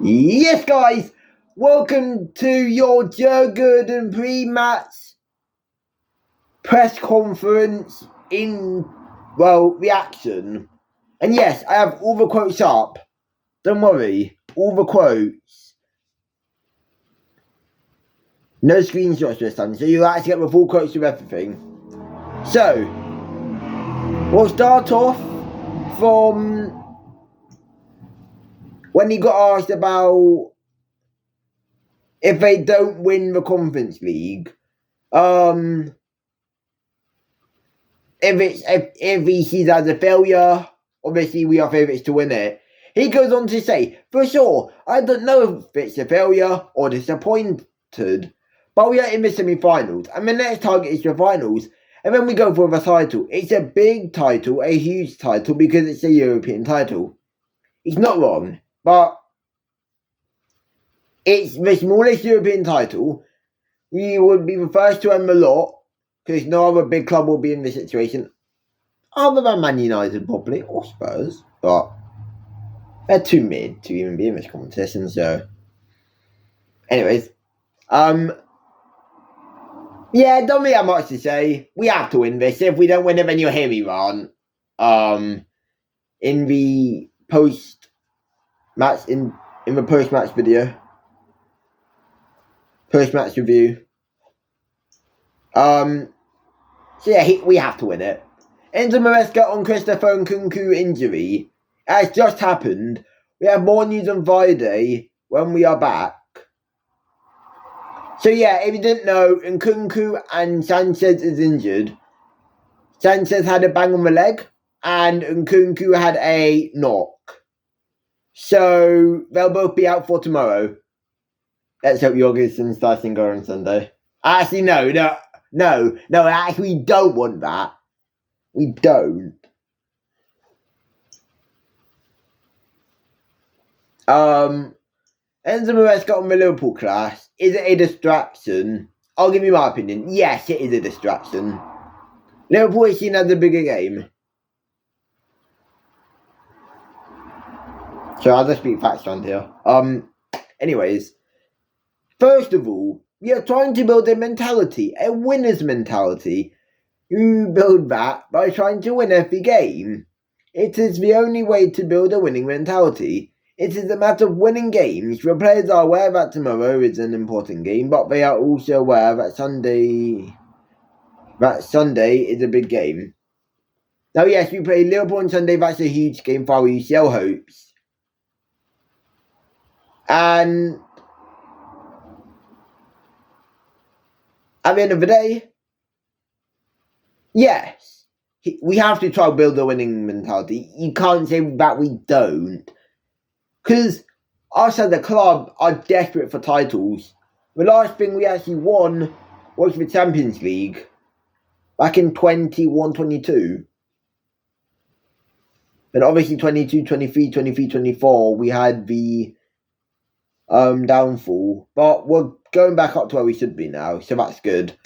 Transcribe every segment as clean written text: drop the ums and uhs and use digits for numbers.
Yes, guys, welcome to your Joe Gooden pre-match press conference reaction. And yes, I have all the quotes up. Don't worry, all the quotes. No screenshots this time, so you'll actually get the full quotes of everything. So, we'll start off from when he got asked about if they don't win the Conference League. If he sees that as a failure, obviously we are favourites to win it. He goes on to say, for sure, I don't know if it's a failure or disappointed, but we are in the semi-finals, and the next target is the finals, and then we go for the title. It's a big title, a huge title, because it's a European title. He's not wrong, but it's the smallest European title. We would be the first to earn the lot, because no other big club will be in this situation, other than Man United probably, or Spurs, but they're too mid to even be in this competition, so anyways. Yeah, don't really have much to say. We have to win this. If we don't win it, then you'll hear me rant. In the post-match in the post-match video. Post-match review. So yeah, we have to win it. Enzo Maresca on Christopher Nkunku injury. As just happened, we have more news on Friday when we are back. So yeah, if you didn't know, Nkunku and Sanchez is injured. Sanchez had a bang on the leg, and Nkunku had a knock. So they'll both be out for tomorrow. Let's hope Jorgensen's starting go on Sunday. Actually, no. Actually, we don't want that. We don't. Enzo Maresca on the Liverpool clash. Is it a distraction? I'll give you my opinion. Yes, it is a distraction. Liverpool is seen as a bigger game. So I'll just speak facts around here. Anyways. First of all, we are trying to build a mentality, a winner's mentality. You build that by trying to win every game. It is the only way to build a winning mentality. It is a matter of winning games. The players are aware that tomorrow is an important game, but they are also aware that Sunday is a big game. Now, yes, we play Liverpool on Sunday. That's a huge game for our UCL hopes. And at the end of the day, yes, we have to try to build a winning mentality. You can't say that we don't. Because us as a club are desperate for titles. The last thing we actually won was the Champions League back in 21-22. And obviously 22-23, 23-24, we had the downfall. But we're going back up to where we should be now, so that's good.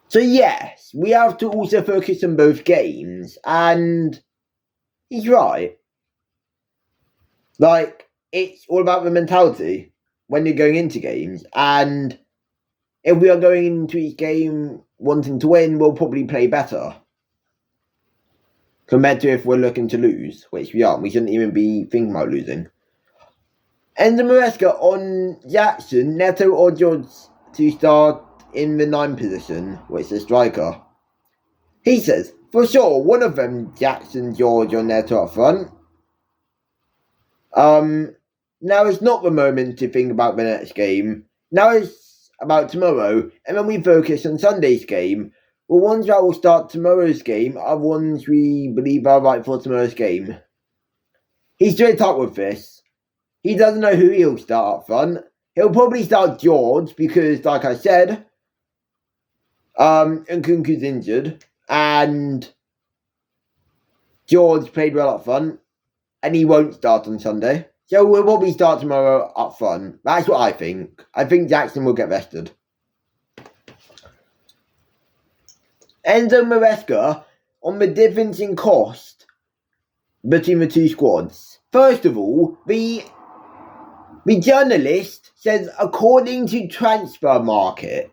So yes, we have to also focus on both games, and he's right. Like, it's all about the mentality when you're going into games, and if we are going into each game wanting to win, we'll probably play better. Compared to if we're looking to lose, which we aren't. We shouldn't even be thinking about losing. Enzo Maresca on Jackson, Neto or George to start in the 9 position, which is a striker. He says, for sure, one of them, Jackson, George, or Neto up front. Now it's not the moment to think about the next game. Now it's about tomorrow, and when we focus on Sunday's game, the ones that will start tomorrow's game are ones we believe are right for tomorrow's game. He's straight up with this. He doesn't know who he'll start up front. He'll probably start George because, like I said, Nkunku's injured, and George played well up front, and he won't start on Sunday. So we'll probably start tomorrow up front. That's what I think. I think Jackson will get rested. Enzo Maresca on the difference in cost between the two squads. First of all, the journalist says according to Transfer Market.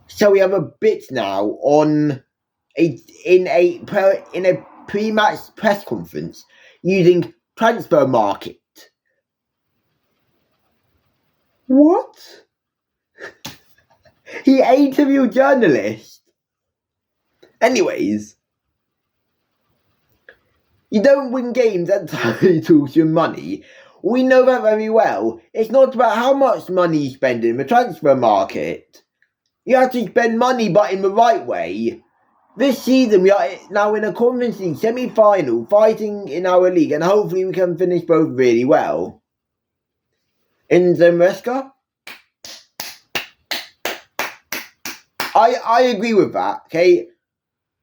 So we have a bit now on in a pre-match press conference using Transfer Market. What? He interviewed journalists. Anyways, you don't win games and titles with money. We know that very well. It's not about how much money you spend in the transfer market. You have to spend money, but in the right way. This season, we are now in a Conference League semi-final, fighting in our league, and hopefully we can finish both really well. Enzo Maresca? I agree with that, okay?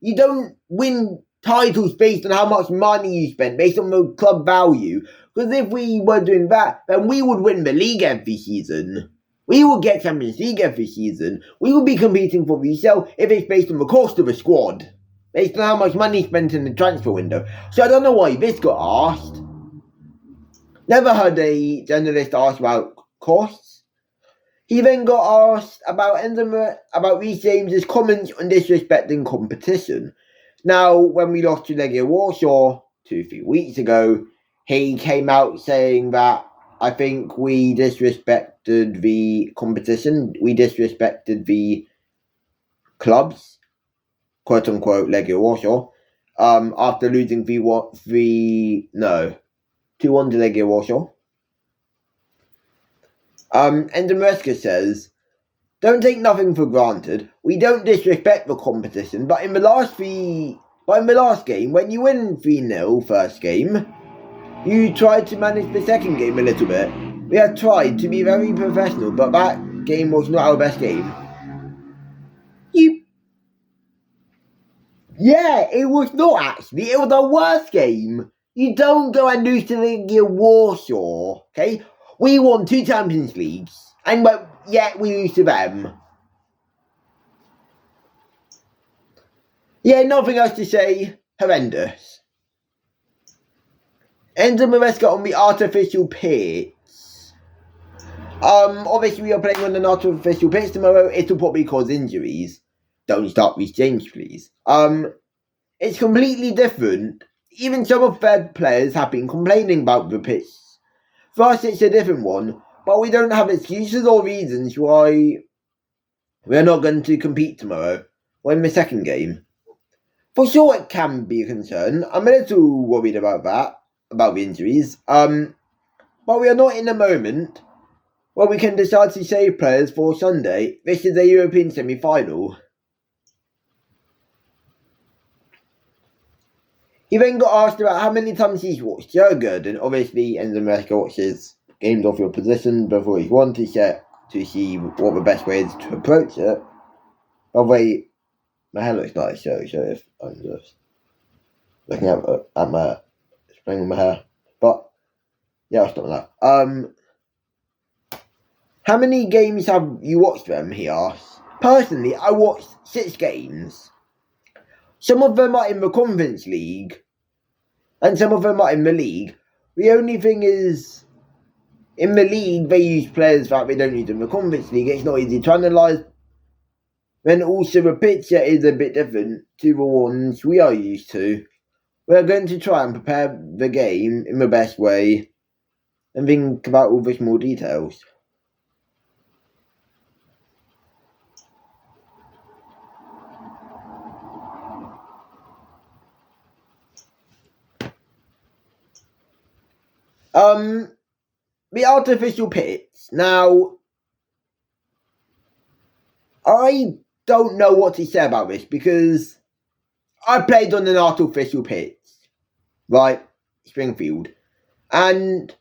You don't win titles based on how much money you spend, based on the club value. Because if we were doing that, then we would win the league every season. We would get Champions League every season. We would be competing for resale if it's based on the cost of a squad. Based on how much money spent in the transfer window. So I don't know why this got asked. Never heard a journalist ask about costs. He then got asked about Reece James's comments on disrespecting competition. Now, when we lost to Legia Warsaw 2-3 weeks ago, he came out saying that I think we disrespected the competition. We disrespected the clubs, quote unquote, Legia Warsaw, after losing 2-1 to Legia Warsaw. Enzo Maresca says, don't take nothing for granted. We don't disrespect the competition, but in the last game, when you win 3-0 first game, you tried to manage the second game a little bit. We have tried to be very professional, but that game was not our best game. Yeah, it was not actually. It was our worst game. You don't go and lose to Legia Warsaw, okay? We won 2 Champions Leagues, and yet we lose to them. Yeah, nothing else to say. Horrendous. Enzo Maresca on the artificial pitch. Obviously we are playing on an artificial pitch tomorrow. It'll probably cause injuries. Don't start Reece James, please. It's completely different. Even some of their players have been complaining about the pitch. For us, it's a different one, but we don't have excuses or reasons why we're not going to compete tomorrow or in the second game. For sure, it can be a concern. I'm a little worried about that, about the injuries. But we are not in a moment where we can decide to save players for Sunday. This is a European semi-final. He then got asked about how many times he's watched Jurgen, and obviously Enzo Maresca watches games off your position before he's won to see what the best way is to approach it. By the way, my hair looks nice, so if I'm just looking at my spring of my hair. But yeah, I'll stop with that. How many games have you watched them? He asked. Personally, I watched 6 games. Some of them are in the Conference League, and some of them are in the league. The only thing is, in the league, they use players that they don't use in the Conference League. It's not easy to analyse. Then also the picture is a bit different to the ones we are used to. We're going to try and prepare the game in the best way and think about all the small details. The artificial pitch. Now, I don't know what to say about this because I played on an artificial pitch, right, Springfield, and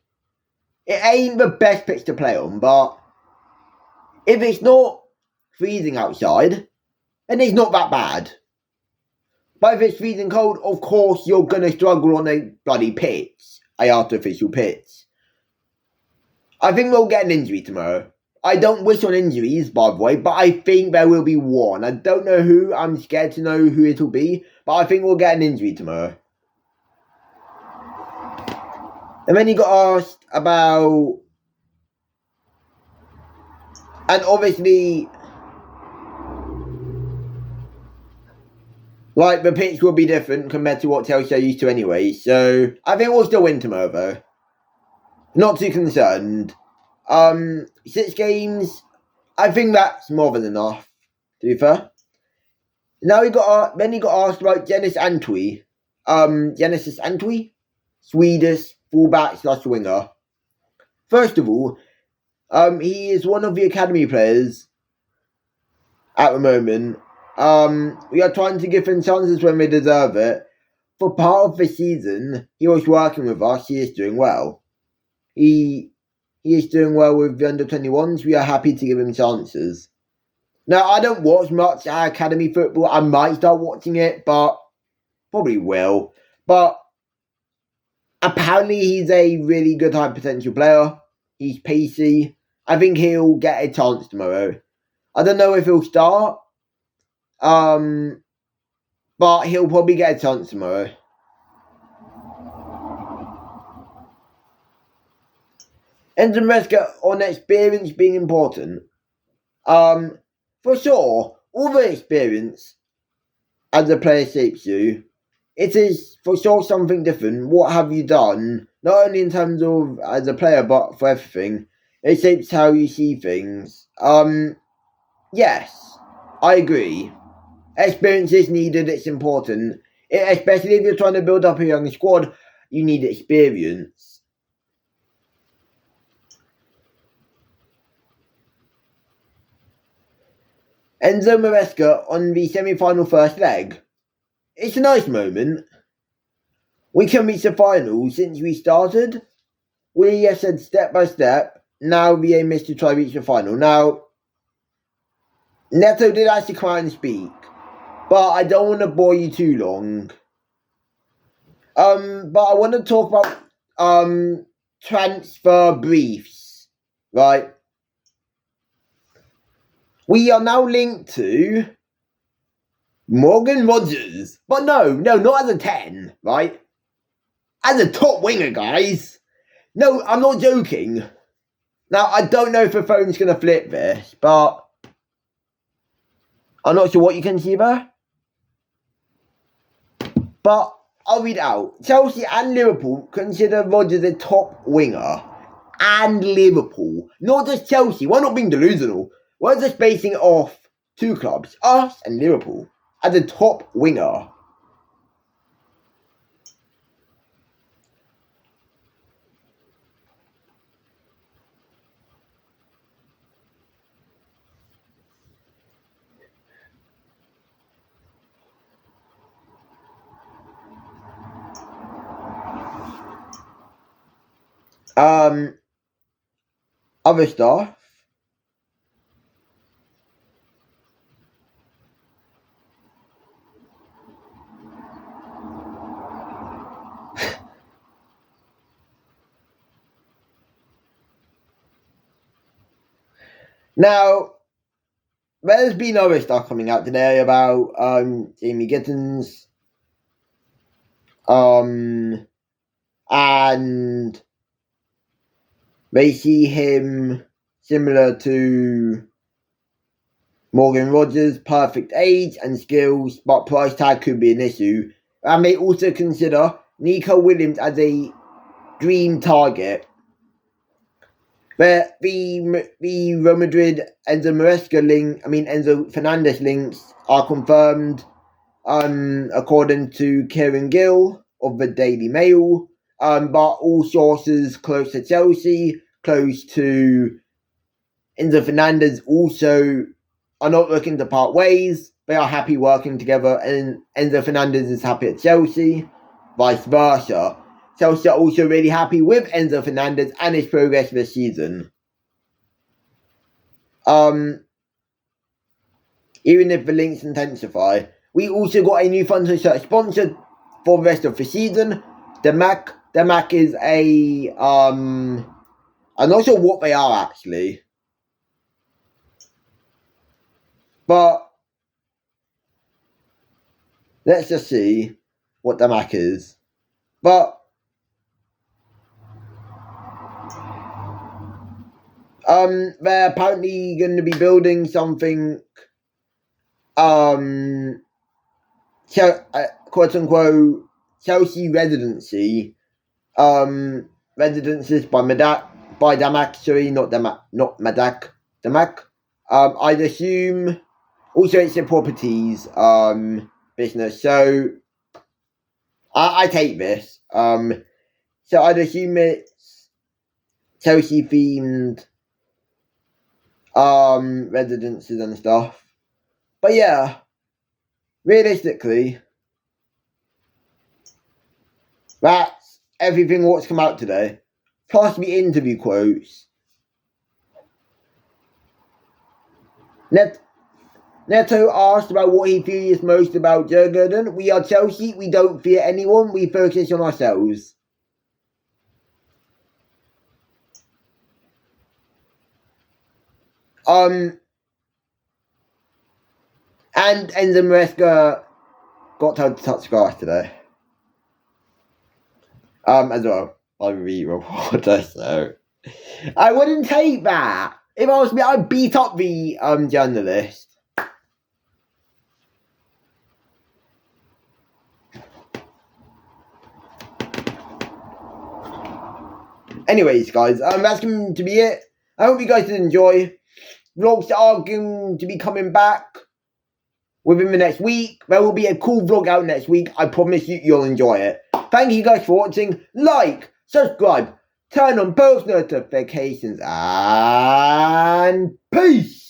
it ain't the best pitch to play on, but if it's not freezing outside, then it's not that bad. But if it's freezing cold, of course you're going to struggle on a bloody pitch, a artificial pitch. I think we'll get an injury tomorrow. I don't wish on injuries, by the way, but I think there will be one. I don't know who. I'm scared to know who it'll be, but I think we'll get an injury tomorrow. And then he got asked about, and obviously, like, the pitch will be different compared to what Chelsea are used to anyway. So I think we'll still win tomorrow, though. Not too concerned. 6 games, I think that's more than enough, to be fair. Now he got asked about Genesis Antwi. Genesis Antwi? Swedish fullback / winger. First of all, he is one of the academy players at the moment. We are trying to give him chances when they deserve it. For part of the season, he was working with us. He is doing well. He is doing well with the under-21s. We are happy to give him chances. Now, I don't watch much academy football. I might start watching it, but probably will. But apparently he's a really good high potential player. He's pacey. I think he'll get a chance tomorrow. I don't know if he'll start. But he'll probably get a chance tomorrow. Enzo Maresca on experience being important. For sure, all the experience as a player shapes you. It is for sure something different. What have you done? Not only in terms of as a player, but for everything. It shapes how you see things. Yes, I agree. Experience is needed, it's important. Especially if you're trying to build up a young squad, you need experience. Enzo Maresca on the semi-final first leg. It's a nice moment. We can reach the final since we started. We have said step by step. Now the aim is to try reach the final. Now, Neto did actually come out and speak, but I don't want to bore you too long. But I want to talk about transfer briefs, right? We are now linked to Morgan Rogers, but no, not as a 10, right? As a top winger, guys. No, I'm not joking. Now, I don't know if the phone's going to flip this, but I'm not sure what you can see there. But I'll read it out. Chelsea and Liverpool consider Rodgers a top winger. And Liverpool. Not just Chelsea. We're not being delusional. We're just basing it off 2 clubs. Us and Liverpool. As a top winger. Other stuff. Now, there's been other stuff coming out today about Jamie Gittins. And they see him similar to Morgan Rogers, perfect age and skills, but price tag could be an issue. And they also consider Nico Williams as a dream target. But the Real Madrid Enzo Fernandez links are confirmed, according to Kieran Gill of the Daily Mail. But all sources close to Chelsea, close to Enzo Fernandez, also are not looking to part ways. They are happy working together, and Enzo Fernandez is happy at Chelsea, vice versa. Chelsea are also really happy with Enzo Fernandez and his progress this season. Even if the links intensify. We also got a new Fun Search sponsor for the rest of the season. Demac is a I'm not sure what they are actually. But let's just see what Demac is. But They're apparently going to be building something, quote unquote, Chelsea residency, residences by Damac, sorry, not Madak, Damac. I'd assume, also it's a properties, business, so I take this, so I'd assume it's Chelsea themed, residences and stuff. But yeah, realistically, that's everything what's come out today. Plus the interview quotes. Neto asked about what he fears most about Jurgen. We are Chelsea, we don't fear anyone, we focus on ourselves. And Enzo Maresca got told to touch grass today. As well. I'm the reporter, so I wouldn't take that. If I was me, I'd beat up the journalist. Anyways, guys, that's going to be it. I hope you guys did enjoy. Vlogs are going to be coming back within the next week. There will be a cool vlog out next week. I promise you'll enjoy it. Thank you guys for watching. Like, subscribe, turn on post notifications, and peace!